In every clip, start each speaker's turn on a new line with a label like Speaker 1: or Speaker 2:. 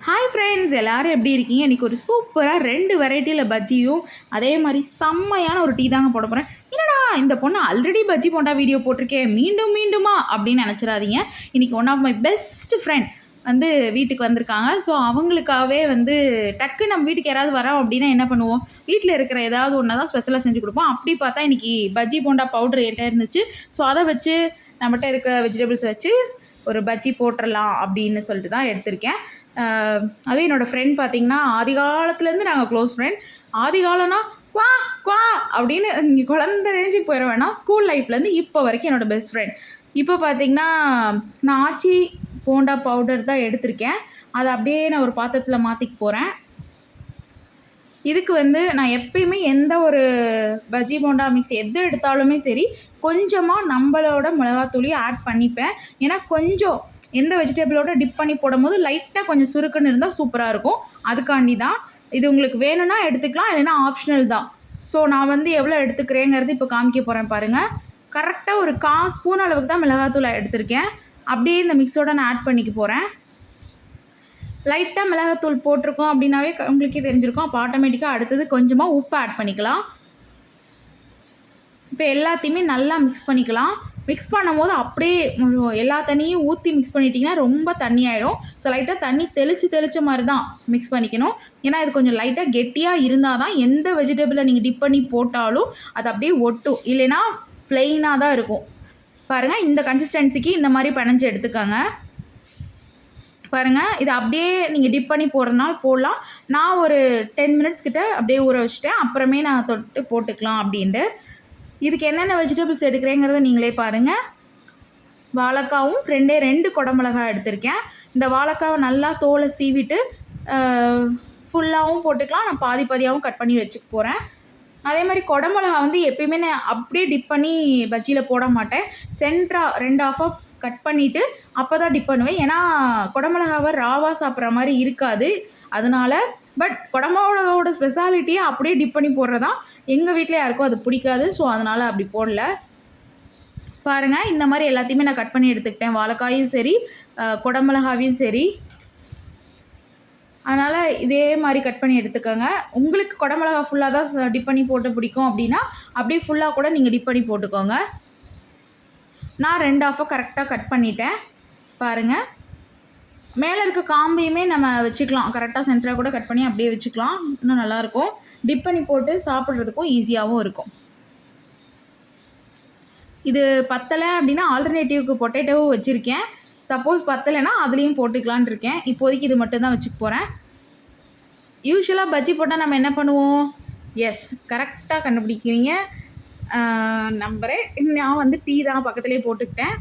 Speaker 1: Hi friends, எல்லோரும் எப்படி இருக்கீங்க? இன்றைக்கி ஒரு சூப்பராக 2 வெரைட்டியில் பஜ்ஜியும் அதே மாதிரி செம்மையான ஒரு டீ தாங்க போட போகிறேன். என்னடா இந்த பொண்ணு ஆல்ரெடி பஜ்ஜி போண்டா வீடியோ போட்டிருக்கேன், மீண்டும் மீண்டுமா அப்படின்னு நினச்சிடாதீங்க. இன்றைக்கி one of my best friend வந்து வீட்டுக்கு வந்திருக்காங்க. ஸோ அவங்களுக்காகவே டக்கு நம்ம வீட்டுக்கு யாராவது வரோம் அப்படின்னா என்ன பண்ணுவோம், வீட்டில் இருக்கிற ஏதாவது ஒன்று தான் ஸ்பெஷலாக செஞ்சு கொடுப்போம். அப்படி பார்த்தா இன்றைக்கி பஜ்ஜி போண்டா பவுட்ரு என்கிட்ட இருந்துச்சு. ஸோ அதை வச்சு நம்மகிட்ட இருக்க வெஜிடபிள்ஸ் வச்சு ஒரு பஜ்ஜி போட்டுடலாம் அப்படின்னு சொல்லிட்டு தான் எடுத்திருக்கேன். அதுவும் என்னோடய ஃப்ரெண்ட் பார்த்திங்கன்னா ஆதி காலத்துலேருந்து நாங்கள் க்ளோஸ் ஃப்ரெண்ட். ஆதி காலம்னா குவா குவா அப்படின்னு நீங்கள் குழந்த ரேஞ்சுக்கு போயிட வேணாம், ஸ்கூல் லைஃப்லேருந்து இப்போ வரைக்கும் என்னோடய பெஸ்ட் ஃப்ரெண்ட். இப்போ பார்த்திங்கன்னா நான் ஆச்சி போண்டா பவுடர் தான் எடுத்திருக்கேன். அதை அப்படியே நான் ஒரு பாத்திரத்தில் மாற்றிக்க போகிறேன். இதுக்கு நான் எப்பயுமே எந்த ஒரு பஜ்ஜி போண்டா மிக்ஸ் எது எடுத்தாலுமே சரி, கொஞ்சமாக நம்மளோட மிளகாத்தூளையும் ஆட் பண்ணிப்பேன். ஏன்னா கொஞ்சம் எந்த வெஜிடபிளோட டிப் பண்ணி போடும்போது லைட்டாக கொஞ்சம் சுருக்குன்னு இருந்தால் சூப்பராக இருக்கும். அதுக்காண்டி தான். இது உங்களுக்கு வேணும்னா எடுத்துக்கலாம், இல்லைன்னா ஆப்ஷனல் தான். ஸோ நான் எவ்வளோ எடுத்துக்கிறேங்கிறது இப்போ காமிக்க போகிறேன் பாருங்கள். கரெக்டாக ஒரு 1/4 ஸ்பூன் அளவுக்கு தான் மிளகாத்தூளை எடுத்திருக்கேன். அப்படியே இந்த மிக்ஸோட நான் ஆட் பண்ணிக்க போகிறேன். லைட்டாக மிளகாத்தூள் போட்டிருக்கோம் அப்படின்னாவே உங்களுக்கே தெரிஞ்சிருக்கும். அப்போ ஆட்டோமேட்டிக்காக அடுத்தது கொஞ்சமாக உப்பு ஆட் பண்ணிக்கலாம். இப்போ எல்லாத்தையுமே நல்லா மிக்ஸ் பண்ணிக்கலாம். மிக்ஸ் பண்ணும்போது அப்படியே எல்லா தண்ணியும் ஊற்றி மிக்ஸ் பண்ணிட்டிங்கன்னா ரொம்ப தண்ணி ஆகிடும். ஸோ லைட்டாக தண்ணி தெளித்த மாதிரி தான் மிக்ஸ் பண்ணிக்கணும். ஏன்னா இது கொஞ்சம் லைட்டாக கெட்டியாக இருந்தால் தான் எந்த வெஜிடபிளை நீங்கள் டிப் பண்ணி போட்டாலும் அது அப்படியே ஒட்டும், இல்லைன்னா ப்ளெயினாக தான் இருக்கும். பாருங்கள், இந்த கன்சிஸ்டன்சிக்கு இந்த மாதிரி பிணைஞ்சு எடுத்துக்கோங்க. பாருங்கள், இது அப்படியே நீங்கள் டிப் பண்ணி போடுறதுனால போடலாம். நான் ஒரு 10 மினிட்ஸ் கிட்ட அப்படியே ஊற வச்சுட்டேன். அப்புறமே நான் தொட்டு போட்டுக்கலாம் அப்படின்ட்டு. இதுக்கு என்னென்ன வெஜிடபிள்ஸ் எடுக்கிறேங்கிறத நீங்களே பாருங்கள். வாழைக்காவும் 2 குடமிளகாய் எடுத்திருக்கேன். இந்த வாழைக்காவை நல்லா தோலை சீவிட்டு ஃபுல்லாகவும் போட்டுக்கலாம். நான் பாதி பாதியாகவும் கட் பண்ணி வச்சுக்க போகிறேன். அதே மாதிரி குடமிளகா எப்பயுமே நான் அப்படியே டிப் பண்ணி பஜ்ஜியில் போட மாட்டேன். சென்டராக 2 ஆஃபாக கட் பண்ணிவிட்டு அப்போ தான் டிப் பண்ணுவேன். ஏன்னா குடமிளகாவை ராவாக சாப்பிட்ற மாதிரி இருக்காது. அதனால் குடமிளகாவோட ஸ்பெஷாலிட்டியை அப்படியே டிப் பண்ணி போடுறதான் எங்கள் வீட்டில் யாருக்கும் அது பிடிக்காது. ஸோ அதனால் அப்படி போடல. பாருங்கள், இந்த மாதிரி எல்லாத்தையுமே நான் கட் பண்ணி எடுத்துக்கிட்டேன். வாழைக்காயும் சரி, குடமிளகாவையும் சரி. அதனால் இதே மாதிரி கட் பண்ணி எடுத்துக்கோங்க. உங்களுக்கு குடமிளகா ஃபுல்லாக தான் டிப் பண்ணி போட்டு பிடிக்கும் அப்படின்னா அப்படியே ஃபுல்லாக கூட நீங்கள் டிப் பண்ணி போட்டுக்கோங்க. நான் 2 ஆஃபாக கரெக்டாக கட் பண்ணிட்டேன். பாருங்கள், மேலே இருக்க காம்பையுமே நம்ம வச்சுக்கலாம். கரெக்டாக சென்டராக கூட கட் பண்ணி அப்படியே வச்சுக்கலாம். இன்னும் நல்லாயிருக்கும். டிப் பண்ணி போட்டு சாப்பிட்றதுக்கும் ஈஸியாகவும் இருக்கும். இது பத்தலை அப்படின்னா ஆல்டர்னேட்டிவ்க்கு பொட்டேட்டோவும் வச்சுருக்கேன். சப்போஸ் பத்தலைன்னா அதுலேயும் போட்டுக்கலான் இருக்கேன். இப்போதைக்கு இது மட்டும் தான் வச்சுக்க போகிறேன். யூஸ்வலாக பஜ்ஜி போட்டால் நம்ம என்ன பண்ணுவோம்? எஸ், கரெக்டாக கண்டுபிடிக்கிறீங்க, நம்புகிறேன். நான் டீ தான் பக்கத்துலேயே போட்டுக்கிட்டேன்.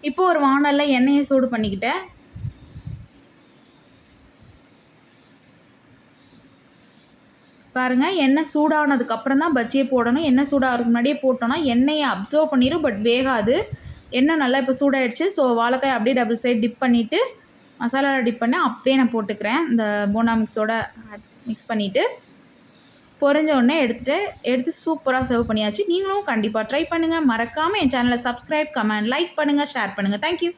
Speaker 1: இப்போது ஒரு வாணலில் எண்ணெயை சூடு பண்ணிக்கிட்டேன். பாருங்கள், எண்ணெய் சூடானதுக்கப்புறம் தான் பஜ்ஜியை போடணும். எண்ணெய் சூடாகிறதுக்கு முன்னாடியே போட்டோன்னா எண்ணெயை அப்சர்வ் பண்ணிடும், பட் வேகாது. எண்ணெய் நல்லா இப்போ சூடாகிடுச்சு. ஸோ வாழைக்காய் அப்படியே டபுள் சைட் டிப் பண்ணிவிட்டு மசாலாவில் டிப் பண்ணி அப்படியே நான் போட்டுக்கிறேன். இந்த போண்டா மிக்ஸோட மிக்ஸ் பண்ணிவிட்டு பொரிஞ்ச உடனே எடுத்து சூப்பராக சர்வ் பண்ணியாச்சு. நீங்களும் கண்டிப்பாக ட்ரை பண்ணுங்கள். மறக்காமல் என் சேனலை சப்ஸ்கிரைப், கமெண்ட், லைக் பண்ணுங்கள், ஷேர் பண்ணுங்கள். தேங்க்யூ.